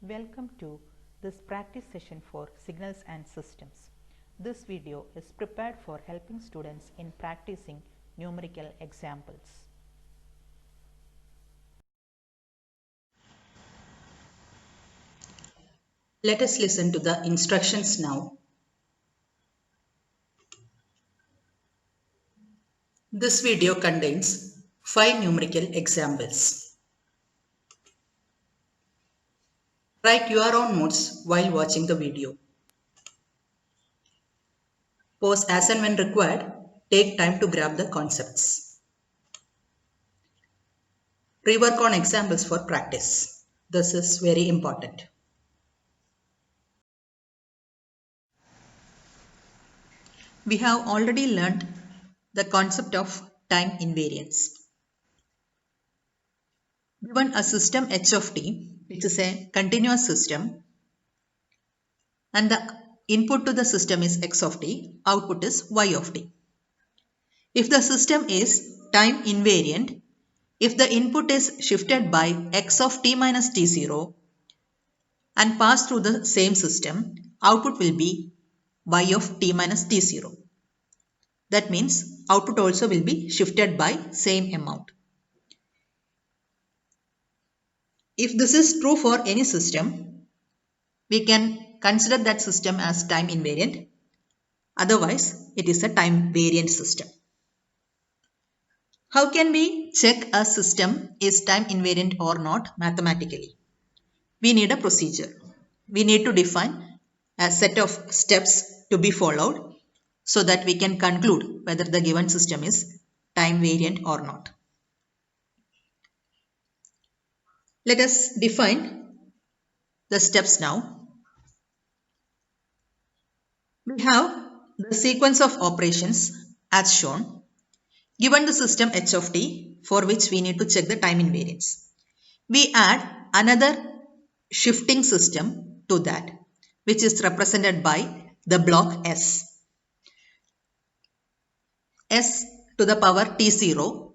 Welcome to this practice session for signals and systems. This video is prepared for helping students in practicing numerical examples. Let us listen to the instructions now. This video contains 5 numerical examples. Write your own notes while watching the video. Pause as and when required. Take time to grab the concepts. Rework on examples for practice. This is very important. We have already learned the concept of time invariance. Given a system h of t, which is a continuous system, and the input to the system is x of t, output is y of t. If the system is time invariant, if the input is shifted by x of t minus t0 and passed through the same system, output will be y of t minus t0. That means output also will be shifted by same amount. If this is true for any system, we can consider that system as time invariant. Otherwise, it is a time variant system. How can we check a system is time invariant or not mathematically? We need a procedure. We need to define a set of steps to be followed so that we can conclude whether the given system is time variant or not. Let us define the steps now. We have the sequence of operations as shown. Given the system h of t, for which we need to check the time invariance, we add another shifting system to that, which is represented by the block S. S to the power t0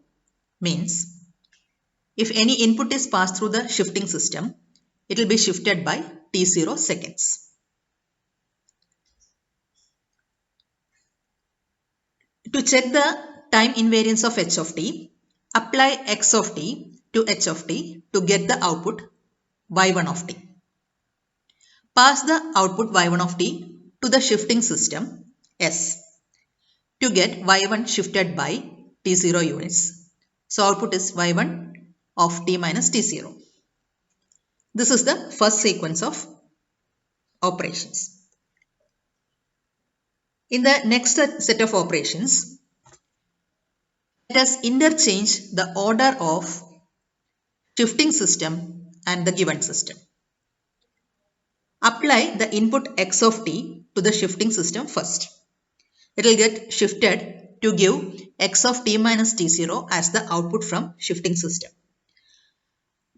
means if any input is passed through the shifting system, it will be shifted by t0 seconds. To check the time invariance of h of t, apply x of t to h of t to get the output y1 of t. Pass the output y1 of t to the shifting system S to get y1 shifted by t0 units. So output is y1 of t minus t0. This is the first sequence of operations. In the next set of operations, let us interchange the order of shifting system and the given system. Apply the input x of t to the shifting system first. It will get shifted to give x of t minus t0 as the output from shifting system.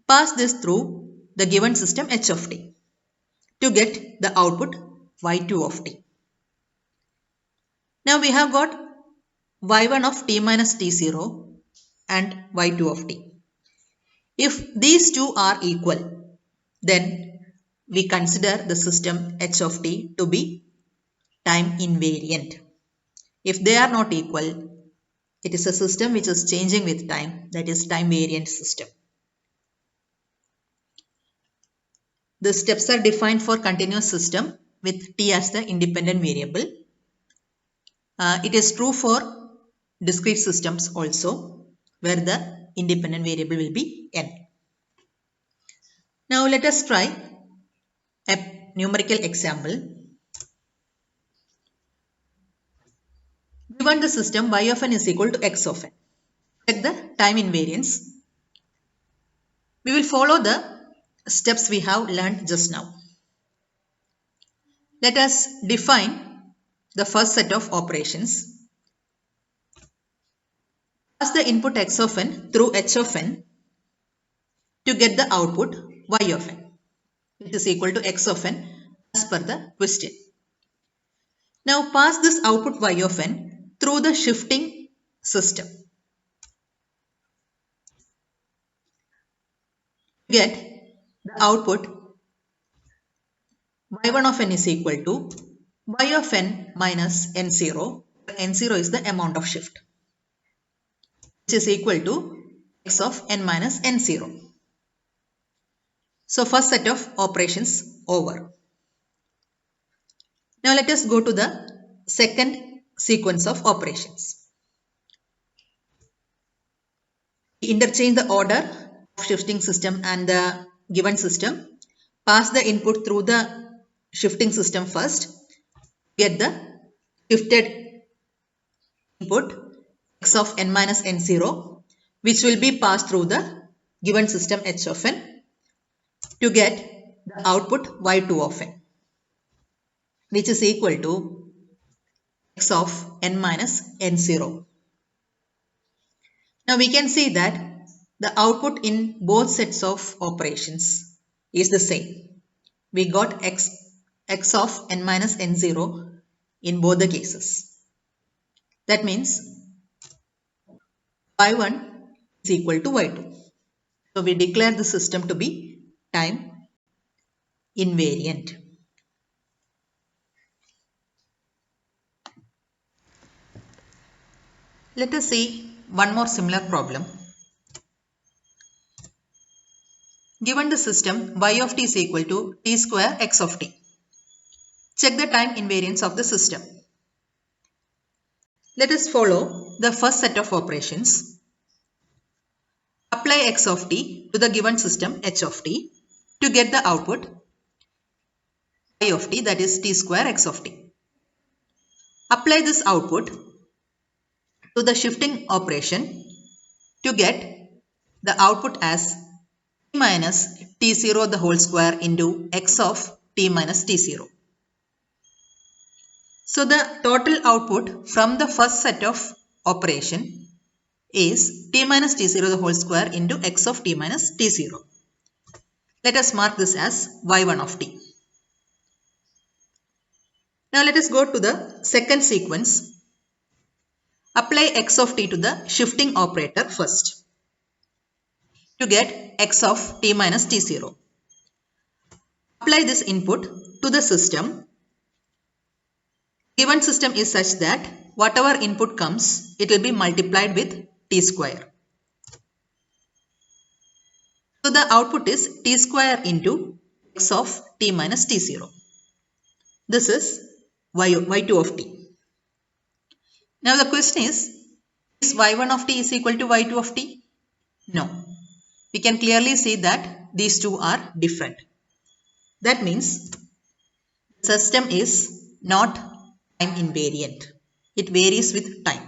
Pass this through the given system h of t to get the output y2 of t. Now we have got y1 of t minus t0 and y2 of t. If these two are equal, then we consider the system h of t to be time invariant. If they are not equal, it is a system which is changing with time, that is time variant system. The steps are defined for continuous system with t as the independent variable. It is true for discrete systems also, where the independent variable will be n. Now let us try a numerical example. Given the system y of n is equal to x of n, check the time invariance. We will follow the steps we have learned just now. Let us define the first set of operations. Pass the input x of n through h of n to get the output y of n, which is equal to x of n as per the question. Now pass this output y of n through the shifting system. Get the output y1 of n is equal to y of n minus n0. N0 is the amount of shift, which is equal to x of n minus n0. So first set of operations over. Now let us go to the second sequence of operations. We interchange the order of shifting system and the given system. Pass the input through the shifting system first. Get the shifted input x of n minus n0, which will be passed through the given system h of n to get the output y2 of n, which is equal to x of n minus n0. Now we can see that the output in both sets of operations is the same. We got x of n minus n0 in both the cases. That means y1 is equal to y2. So we declare the system to be time invariant. Let us see one more similar problem. Given the system y of t is equal to t square x of t. Check the time invariance of the system. Let us follow the first set of operations. Apply x of t to the given system h of t to get the output y of t, that is t square x of t. Apply this output to the shifting operation to get the output as t minus t0 the whole square into x of t minus t0. So the total output from the first set of operation is t minus t0 the whole square into x of t minus t0. Let us mark this as y1 of t. Now let us go to the second sequence. Apply x of t to the shifting operator first to get x of t minus t0. Apply this input to the system. Given system is such that whatever input comes, it will be multiplied with t square. So the output is t square into x of t minus t0. This is y2 of t. Now the question is y1 of t is equal to y2 of t? No. We can clearly see that these two are different. That means the system is not time invariant. It varies with time.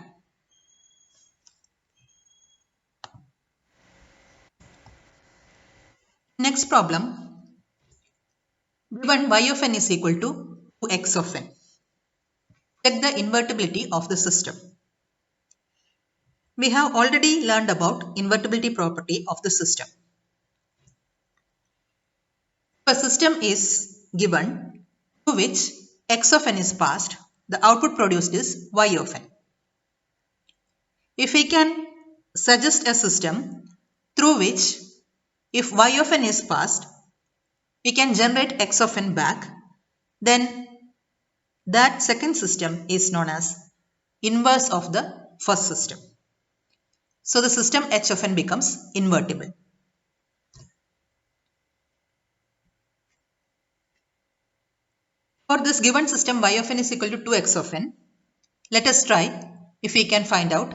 Next problem. Given y of n is equal to 2x of n. Check the invertibility of the system. We have already learned about invertibility property of the system. If a system is given to which x of n is passed, the output produced is y of n. If we can suggest a system through which if y of n is passed, we can generate x of n back, then that second system is known as inverse of the first system. So the system h of n becomes invertible. For this given system y of n is equal to 2x of n, let us try if we can find out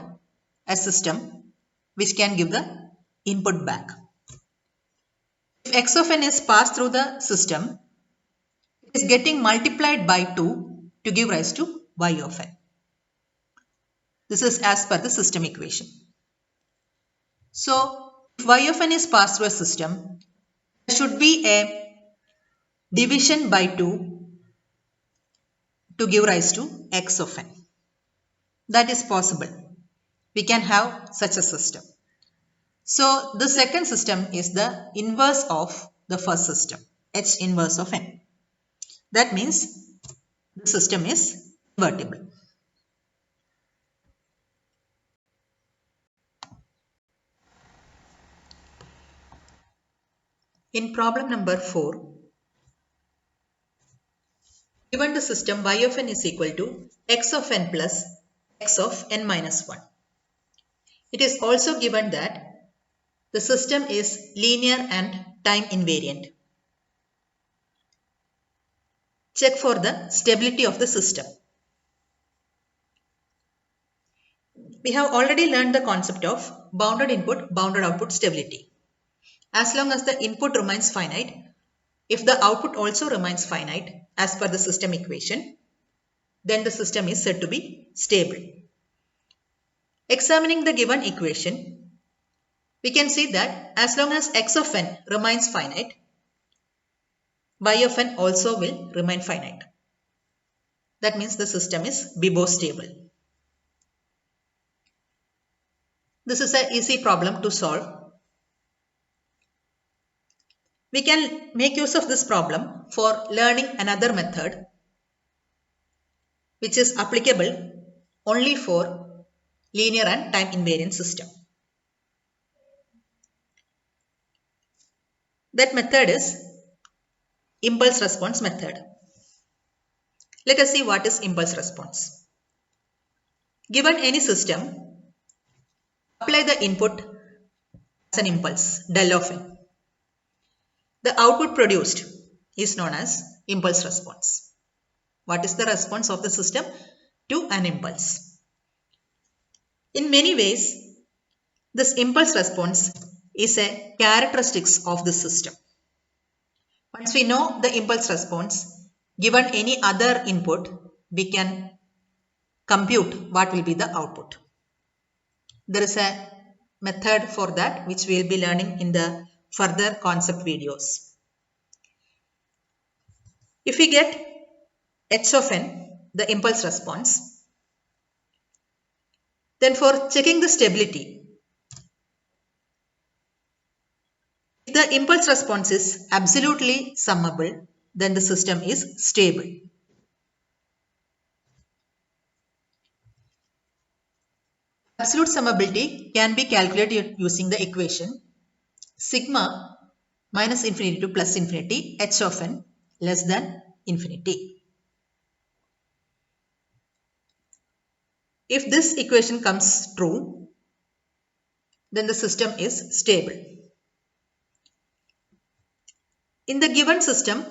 a system which can give the input back. If x of n is passed through the system, it is getting multiplied by 2 to give rise to y of n. This is as per the system equation. So if y of n is passed through a system, there should be a division by 2 to give rise to x of n. That is possible. We can have such a system. So the second system is the inverse of the first system, h inverse of n. That means the system is invertible. In problem number 4, Given the system y of n is equal to x of n plus x of n minus 1. It is also given that the system is linear and time invariant. Check for the stability of the system. We have already learned the concept of bounded input, bounded output stability. As long as the input remains finite, if the output also remains finite as per the system equation, then the system is said to be stable. Examining the given equation, we can see that as long as x of n remains finite, y of n also will remain finite. That means the system is bibostable. This is an easy problem to solve. We can make use of this problem for learning another method which is applicable only for linear and time invariant system. That method is impulse response method. Let us see what is impulse response. Given any system, apply the input as an impulse, del of n. The output produced is known as impulse response. What is the response of the system to an impulse? In many ways, this impulse response is a characteristics of the system. Once we know the impulse response, given any other input, we can compute what will be the output. There is a method for that which we will be learning in the further concept videos. If we get h of n, the impulse response, then for checking the stability, if the impulse response is absolutely summable, then the system is stable. Absolute summability can be calculated using the equation sigma minus infinity to plus infinity h of n less than infinity. If this equation comes true, then the system is stable. In the given system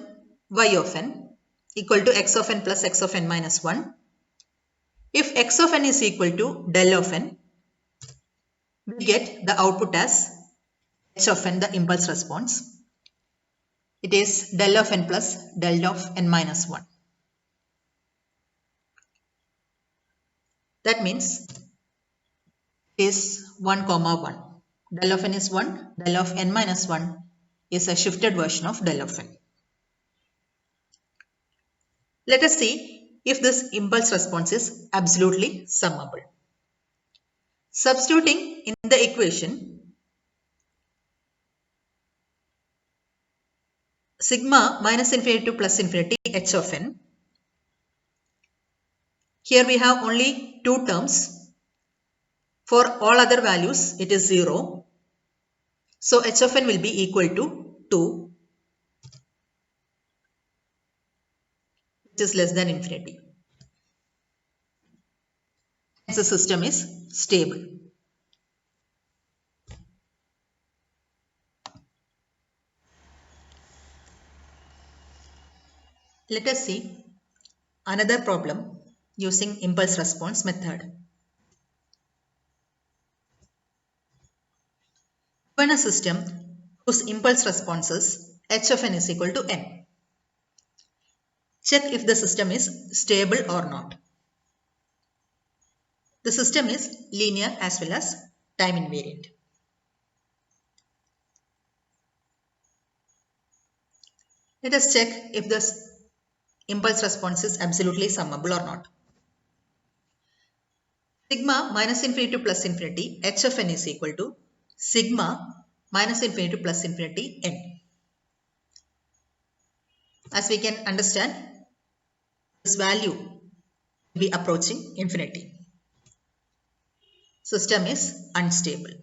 y of n equal to x of n plus x of n minus 1, if x of n is equal to del of n, we get the output as h of n, the impulse response. It is del of n plus del of n minus 1. That means it is 1 comma 1. Del of n is 1, del of n minus 1 is a shifted version of del of n. Let us see if this impulse response is absolutely summable. Substituting in the equation sigma minus infinity to plus infinity h of n. Here we have only two terms. For all other values, it is 0. So h of n will be equal to 2, which is less than infinity. Hence the system is stable. Let us see another problem using impulse response method. Given a system whose impulse response is h of n is equal to n. Check if the system is stable or not. The system is linear as well as time invariant. Let us check if the impulse response is absolutely summable or not. Sigma minus infinity to plus infinity h of n is equal to sigma minus infinity to plus infinity n. As we can understand, this value will be approaching infinity. System is unstable.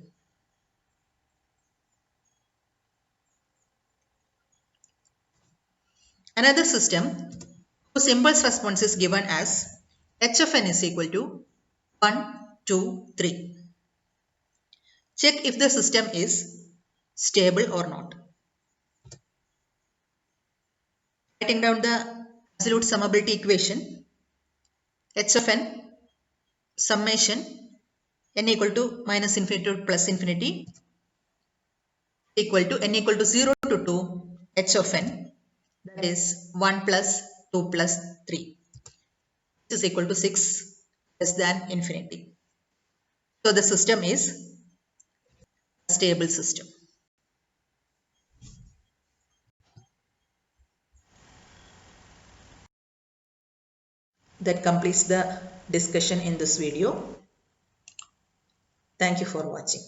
Another system So impulse response is given as h of n is equal to 1, 2, 3. Check if the system is stable or not. Writing down the absolute summability equation, h of n summation n equal to minus infinity to plus infinity equal to n equal to 0 to 2 h of n, that is 1 plus 2 plus 3. This is equal to 6 less than infinity. So the system is a stable system. That completes the discussion in this video. Thank you for watching.